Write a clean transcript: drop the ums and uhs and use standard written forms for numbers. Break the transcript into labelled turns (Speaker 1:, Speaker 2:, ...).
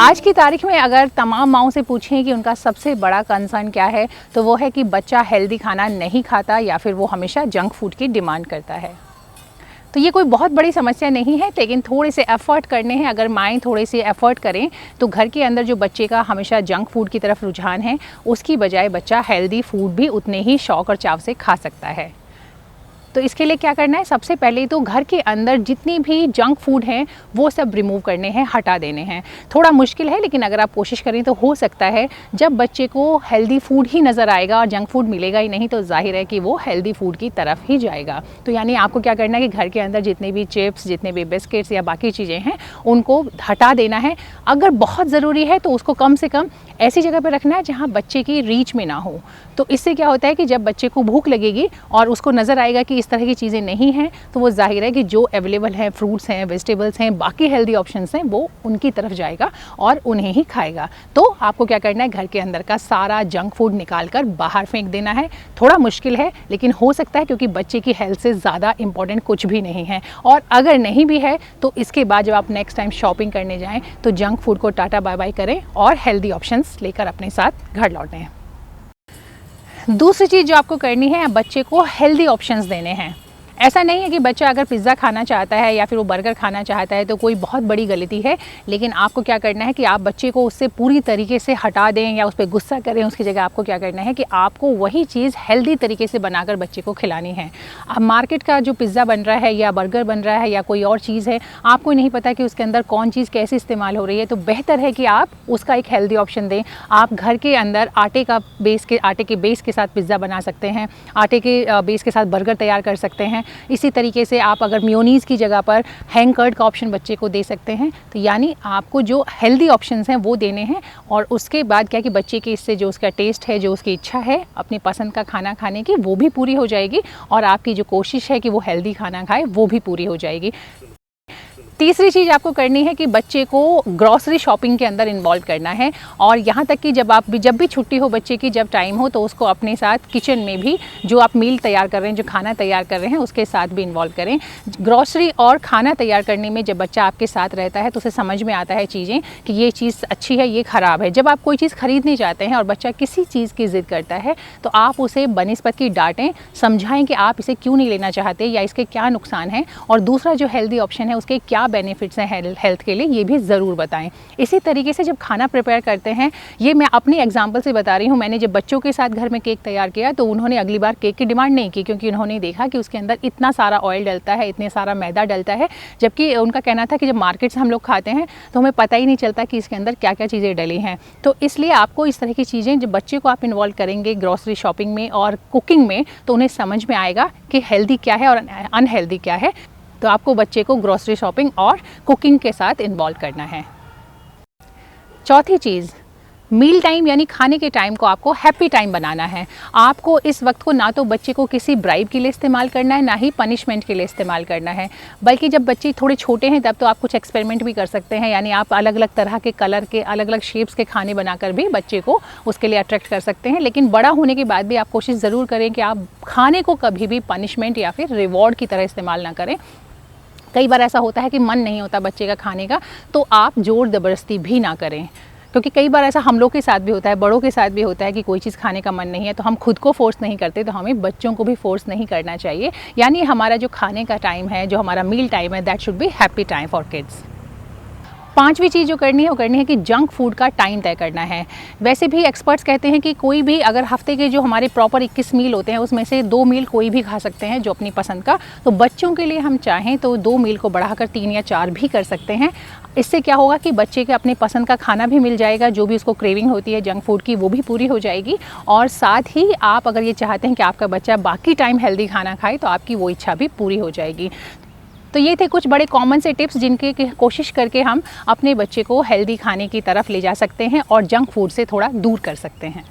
Speaker 1: आज की तारीख में अगर तमाम माँओं से पूछें कि उनका सबसे बड़ा कंसर्न क्या है, तो वो है कि बच्चा हेल्दी खाना नहीं खाता या फिर वो हमेशा जंक फूड की डिमांड करता है। तो ये कोई बहुत बड़ी समस्या नहीं है, लेकिन थोड़े से एफ़र्ट करने हैं। अगर माएँ थोड़े से एफ़र्ट करें तो घर के अंदर जो बच्चे का हमेशा जंक फूड की तरफ रुझान है, उसकी बजाय बच्चा हेल्दी फूड भी उतने ही शौक़ और चाव से खा सकता है। तो इसके लिए क्या करना है, सबसे पहले तो घर के अंदर जितनी भी जंक फूड हैं वो सब रिमूव करने हैं, हटा देने हैं। थोड़ा मुश्किल है, लेकिन अगर आप कोशिश करें तो हो सकता है। जब बच्चे को हेल्दी फूड ही नज़र आएगा और जंक फूड मिलेगा ही नहीं, तो जाहिर है कि वो हेल्दी फूड की तरफ ही जाएगा। तो यानी आपको क्या करना है कि घर के अंदर जितने भी चिप्स, जितने भी बिस्किट्स या बाकी चीज़ें हैं, उनको हटा देना है। अगर बहुत ज़रूरी है तो उसको कम से कम ऐसी जगह पर रखना है जहाँ बच्चे की रीच में ना हो। तो इससे क्या होता है कि जब बच्चे को भूख लगेगी और उसको नज़र आएगा कि इस तरह की चीज़ें नहीं हैं, तो वो जाहिर है कि जो अवेलेबल हैं, फ्रूट्स हैं, वेजिटेबल्स हैं, बाकी हेल्दी ऑप्शंस हैं, वो उनकी तरफ जाएगा और उन्हें ही खाएगा। तो आपको क्या करना है, घर के अंदर का सारा जंक फूड निकाल कर बाहर फेंक देना है। थोड़ा मुश्किल है, लेकिन हो सकता है, क्योंकि बच्चे की हेल्थ से ज़्यादा इंपॉर्टेंट कुछ भी नहीं है। और अगर नहीं भी है तो इसके बाद जब आप नेक्स्ट टाइम शॉपिंग करने जाएँ तो जंक फूड को टाटा बाय बाय करें और हेल्दी ऑप्शंस लेकर अपने साथ घर लौटें। दूसरी चीज़ जो आपको करनी है, बच्चे को हेल्दी ऑप्शंस देने हैं। ऐसा नहीं है कि बच्चा अगर पिज़्ज़ा खाना चाहता है या फिर वो बर्गर खाना चाहता है तो कोई बहुत बड़ी गलती है, लेकिन आपको क्या करना है कि आप बच्चे को उससे पूरी तरीके से हटा दें या उस पर गुस्सा करें। उसकी जगह आपको क्या करना है कि आपको वही चीज़ हेल्दी तरीके से बनाकर बच्चे को खिलानी है। अब मार्केट का जो पिज़्ज़ा बन रहा है या बर्गर बन रहा है या कोई और चीज़ है, आपको नहीं पता कि उसके अंदर कौन चीज़ कैसे इस्तेमाल हो रही है, तो बेहतर है कि आप उसका एक हेल्दी ऑप्शन दें। आप घर के अंदर आटे के बेस के साथ पिज़्ज़ा बना सकते हैं, आटे के बेस के साथ बर्गर तैयार कर सकते हैं। इसी तरीके से आप अगर मेयोनीज़ की जगह पर हैंग कर्ड का ऑप्शन बच्चे को दे सकते हैं। तो यानी आपको जो हेल्दी ऑप्शंस हैं वो देने हैं, और उसके बाद क्या कि बच्चे के इससे जो उसका टेस्ट है, जो उसकी इच्छा है अपनी पसंद का खाना खाने की, वो भी पूरी हो जाएगी, और आपकी जो कोशिश है कि वो हेल्दी खाना खाए वो भी पूरी हो जाएगी। तीसरी चीज़ आपको करनी है कि बच्चे को ग्रॉसरी शॉपिंग के अंदर इन्वॉल्व करना है, और यहाँ तक कि जब भी छुट्टी हो बच्चे की, जब टाइम हो, तो उसको अपने साथ किचन में भी जो आप मील तैयार कर रहे हैं, जो खाना तैयार कर रहे हैं, उसके साथ भी इन्वॉल्व करें। ग्रॉसरी और खाना तैयार करने में जब बच्चा आपके साथ रहता है तो उसे समझ में आता है चीज़ें कि ये चीज़ अच्छी है, ये ख़राब है। जब आप कोई चीज़ खरीदने जाते हैं और बच्चा किसी चीज़ की ज़िद करता है, तो आप उसे बनिस्बत की डांटें, समझाएं कि आप इसे क्यों नहीं लेना चाहते या इसके क्या नुकसान हैं, और दूसरा जो हेल्दी ऑप्शन है उसके क्या बेनिफिट्स हैं हेल्थ के लिए, ये भी ज़रूर बताएं। इसी तरीके से जब खाना प्रिपेयर करते हैं, ये मैं अपनी एग्जांपल से बता रही हूँ, मैंने जब बच्चों के साथ घर में केक तैयार किया तो उन्होंने अगली बार केक की डिमांड नहीं की, क्योंकि उन्होंने देखा कि उसके अंदर इतना सारा ऑयल डलता है, इतने सारा मैदा डलता है, जबकि उनका कहना था कि जब मार्केट से हम लोग खाते हैं तो हमें पता ही नहीं चलता कि इसके अंदर क्या क्या चीज़ें डली हैं। तो इसलिए आपको इस तरह की चीज़ें, जब बच्चे को आप इन्वॉल्व करेंगे ग्रॉसरी शॉपिंग में और कुकिंग में, तो उन्हें समझ में आएगा कि हेल्दी क्या है और अनहेल्दी क्या है। तो आपको बच्चे को ग्रॉसरी शॉपिंग और कुकिंग के साथ इन्वॉल्व करना है। चौथी चीज़, मील टाइम यानी खाने के टाइम को आपको हैप्पी टाइम बनाना है। आपको इस वक्त को ना तो बच्चे को किसी ब्राइब के लिए इस्तेमाल करना है, ना ही पनिशमेंट के लिए इस्तेमाल करना है, बल्कि जब बच्चे थोड़े छोटे हैं तब तो आप कुछ एक्सपेरिमेंट भी कर सकते हैं। यानी आप अलग अलग तरह के कलर के, अलग अलग शेप्स के खाने बनाकर भी बच्चे को उसके लिए अट्रैक्ट कर सकते हैं। लेकिन बड़ा होने के बाद भी आप कोशिश ज़रूर करें कि आप खाने को कभी भी पनिशमेंट या फिर रिवॉर्ड की तरह इस्तेमाल ना करें। कई बार ऐसा होता है कि मन नहीं होता बच्चे का खाने का, तो आप ज़ोर ज़बरदस्ती भी ना करें, क्योंकि कई बार ऐसा हम लोग के साथ भी होता है, बड़ों के साथ भी होता है कि कोई चीज़ खाने का मन नहीं है तो हम खुद को फोर्स नहीं करते, तो हमें बच्चों को भी फोर्स नहीं करना चाहिए। यानी हमारा जो खाने का टाइम है, जो हमारा मील टाइम है, that should be happy time for kids. पांचवी चीज़ जो करनी है वो करनी है कि जंक फूड का टाइम तय करना है। वैसे भी एक्सपर्ट्स कहते हैं कि कोई भी अगर हफ्ते के जो हमारे प्रॉपर 21 मील होते हैं उसमें से 2 मील कोई भी खा सकते हैं जो अपनी पसंद का। तो बच्चों के लिए हम चाहें तो 2 मील को बढ़ाकर 3 या 4 भी कर सकते हैं। इससे क्या होगा कि बच्चे के अपनी पसंद का खाना भी मिल जाएगा, जो भी उसको क्रेविंग होती है जंक फूड की वो भी पूरी हो जाएगी, और साथ ही आप अगर ये चाहते हैं कि आपका बच्चा बाकी टाइम हेल्दी खाना खाए तो आपकी वो इच्छा भी पूरी हो जाएगी। तो ये थे कुछ बड़े कॉमन से टिप्स जिनके कोशिश करके हम अपने बच्चे को हेल्दी खाने की तरफ ले जा सकते हैं और जंक फूड से थोड़ा दूर कर सकते हैं।